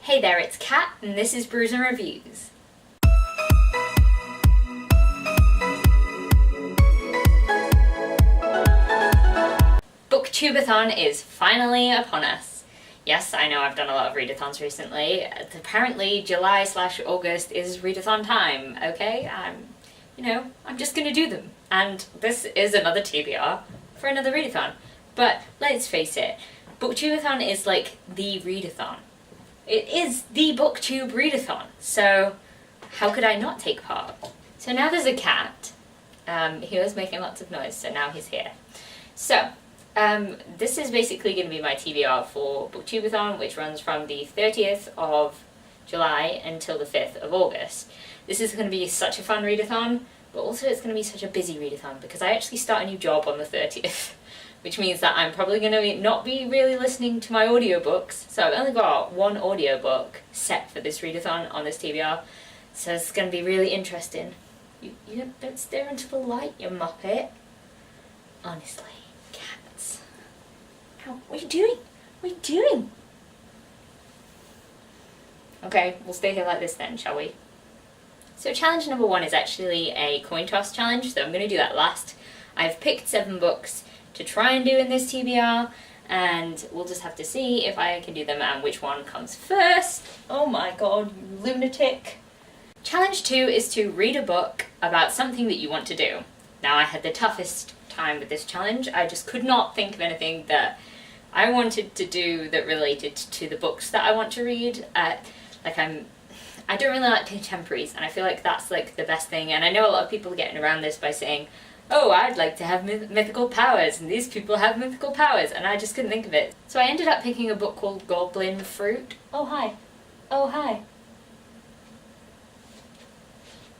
Hey there, it's Kat, and this is Brews and Reviews. BookTubeAthon is finally upon us. Yes, I know I've done a lot of readathons recently. Apparently July/August is readathon time, okay? I'm just gonna do them. And this is another TBR for another readathon. But let's face it, BookTubeAthon is like the readathon. It is the BookTube readathon, so how could I not take part? So now there's a cat. He was making lots of noise, so now he's here. So, this is basically going to be my TBR for BookTubeAthon, which runs from the 30th of July until the 5th of August. This is going to be such a fun readathon, but also it's going to be such a busy readathon because I actually start a new job on the 30th. Which means that I'm probably going to not be really listening to my audiobooks. So I've only got one audiobook set for this readathon on this TBR. So it's going to be really interesting. You don't stare into the light, you muppet. Honestly, cats. Ow, what are you doing? What are you doing? Okay, we'll stay here like this then, shall we? So challenge number 1 is actually a coin toss challenge, so I'm going to do that last. I've picked 7 books to try and do in this TBR, and we'll just have to see if I can do them and which one comes first. Oh my god, you lunatic. Challenge 2 is to read a book about something that you want to do. Now I had the toughest time with this challenge. I just could not think of anything that I wanted to do that related to the books that I want to read. I don't really like contemporaries, and I feel like that's like the best thing, and I know a lot of people are getting around this by saying, oh, I'd like to have mythical powers, and these people have mythical powers, and I just couldn't think of it. So I ended up picking a book called Goblin Fruit. Oh, hi. Oh, hi.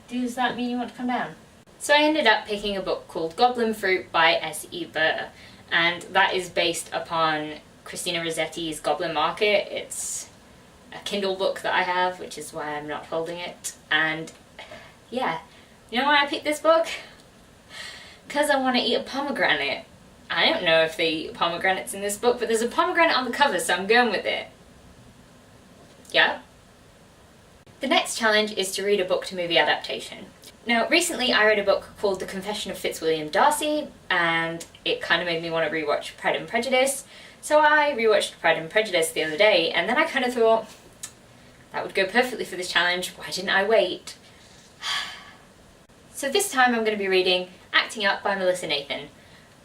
Does that mean you want to come down? So I ended up picking a book called Goblin Fruit by S.E. Burr, and that is based upon Christina Rossetti's Goblin Market. It's a Kindle book that I have, which is why I'm not holding it, and yeah. You know why I picked this book? Because I want to eat a pomegranate. I don't know if they eat pomegranates in this book, but there's a pomegranate on the cover, so I'm going with it. Yeah? The next challenge is to read a book-to-movie adaptation. Now, recently I read a book called The Confession of Fitzwilliam Darcy, and it kind of made me want to rewatch Pride and Prejudice. So I rewatched Pride and Prejudice the other day, and then I kind of thought, that would go perfectly for this challenge, why didn't I wait? So this time I'm going to be reading Acting Up by Melissa Nathan.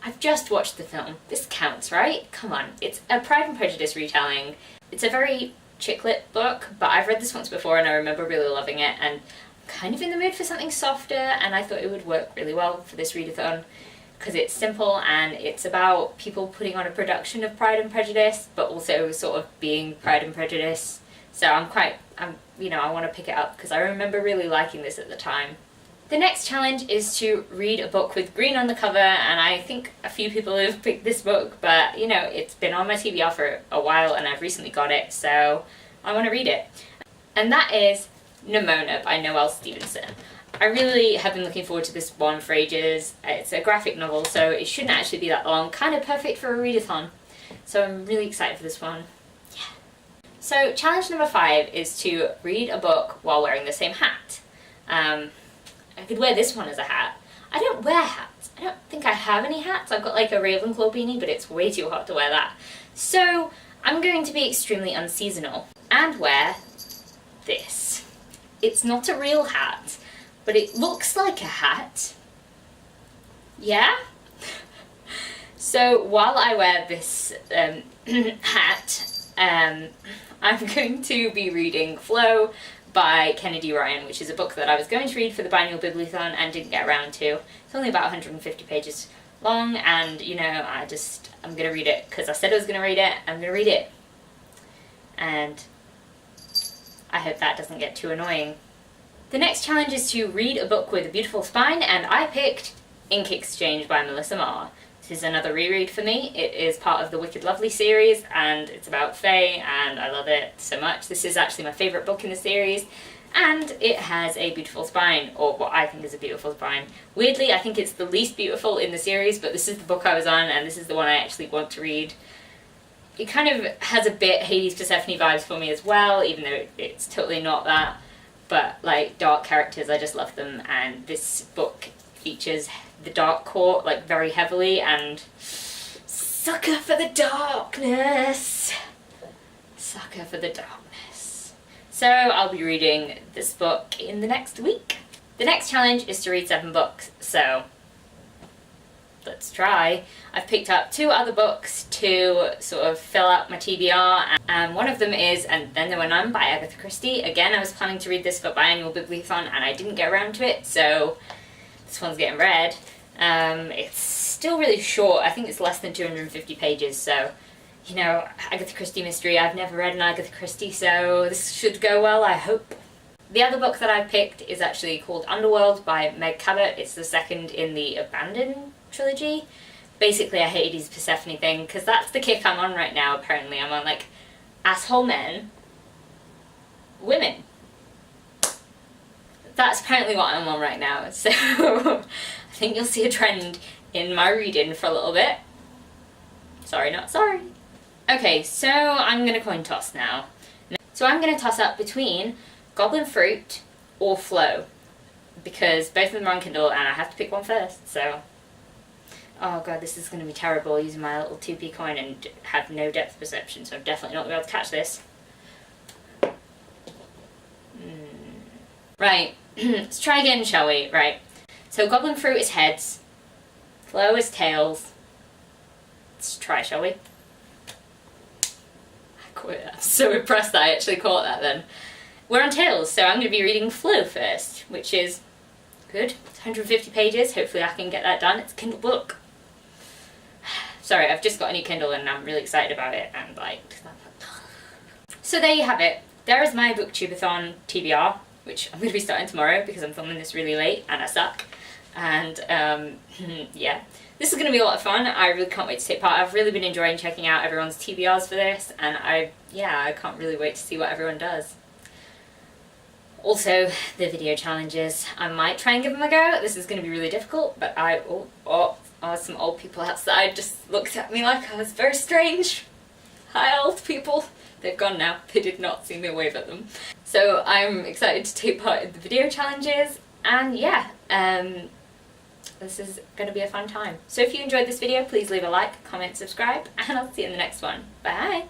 I've just watched the film. This counts, right? Come on. It's a Pride and Prejudice retelling. It's a very chick lit book, but I've read this once before and I remember really loving it, and I'm kind of in the mood for something softer, and I thought it would work really well for this readathon because it's simple and it's about people putting on a production of Pride and Prejudice, but also sort of being Pride and Prejudice. So I want to pick it up because I remember really liking this at the time. The next challenge is to read a book with green on the cover, and I think a few people have picked this book, but it's been on my TBR for a while and I've recently got it, so I want to read it. And that is Nimona by Noelle Stevenson. I really have been looking forward to this one for ages. It's a graphic novel, so it shouldn't actually be that long, kind of perfect for a readathon. So I'm really excited for this one. Yeah. So challenge number 5 is to read a book while wearing the same hat. I could wear this one as a hat. I don't wear hats. I don't think I have any hats. I've got like a Ravenclaw beanie, but it's way too hot to wear that. So I'm going to be extremely unseasonal and wear this. It's not a real hat, but it looks like a hat. Yeah? So while I wear this hat, I'm going to be reading Flow by Kennedy Ryan, which is a book that I was going to read for the biennial bibliothon and didn't get around to. It's only about 150 pages long, and I'm going to read it because I said I was going to read it. I'm going to read it. And I hope that doesn't get too annoying. The next challenge is to read a book with a beautiful spine, and I picked Ink Exchange by Melissa Marr. This is another reread for me. It is part of the Wicked Lovely series, and it's about Fae, and I love it so much. This is actually my favourite book in the series, and it has a beautiful spine, or what I think is a beautiful spine. Weirdly, I think it's the least beautiful in the series, but this is the book I was on, and this is the one I actually want to read. it kind of has a bit Hades Persephone vibes for me as well, even though it's totally not that. But like dark characters, I just love them, and this book features the dark court like very heavily, and sucker for the darkness. Sucker for the darkness. So I'll be reading this book in the next week. The next challenge is to read 7 books, so let's try. I've picked up 2 other books to sort of fill out my TBR, and one of them is And Then There Were None by Agatha Christie. Again, I was planning to read this for biannual BookTubeAthon and I didn't get around to it, so this one's getting read. It's still really short. I think it's less than 250 pages, so, you know, Agatha Christie mystery. I've never read an Agatha Christie, so this should go well, I hope. The other book that I picked is actually called Underworld by Meg Cabot. It's the second in the Abandon trilogy. Basically a Hades Persephone thing, because that's the kick I'm on right now, apparently. I'm on, like, asshole men, women. That's apparently what I'm on right now, so I think you'll see a trend in my reading for a little bit. Sorry, not sorry. Okay, so I'm going to coin toss now. So I'm going to toss up between Goblin Fruit or Flow, because both of them are on Kindle and I have to pick one first, so... Oh god, this is going to be terrible using my little 2p coin and have no depth perception, so I'm definitely not going to be able to catch this. Right, let's try again, shall we? Right, so Goblin Fruit is heads, Flow is tails. Let's try, shall we? I'm so impressed that I actually caught that then. We're on tails, so I'm going to be reading Flow first, which is good. It's 150 pages, hopefully I can get that done. It's a Kindle book. Sorry, I've just got a new Kindle and I'm really excited about it, and like... So there you have it. There is my BookTubeAthon TBR, which I'm going to be starting tomorrow because I'm filming this really late and I suck. And yeah, this is going to be a lot of fun. I really can't wait to take part. I've really been enjoying checking out everyone's TBRs for this, and I can't really wait to see what everyone does. Also, the video challenges. I might try and give them a go. This is going to be really difficult, but some old people outside just looked at me like I was very strange. Hi, old people. They've gone now. They did not see me wave at them. So I'm excited to take part in the video challenges, and yeah, this is going to be a fun time. So if you enjoyed this video, please leave a like, comment, subscribe, and I'll see you in the next one. Bye!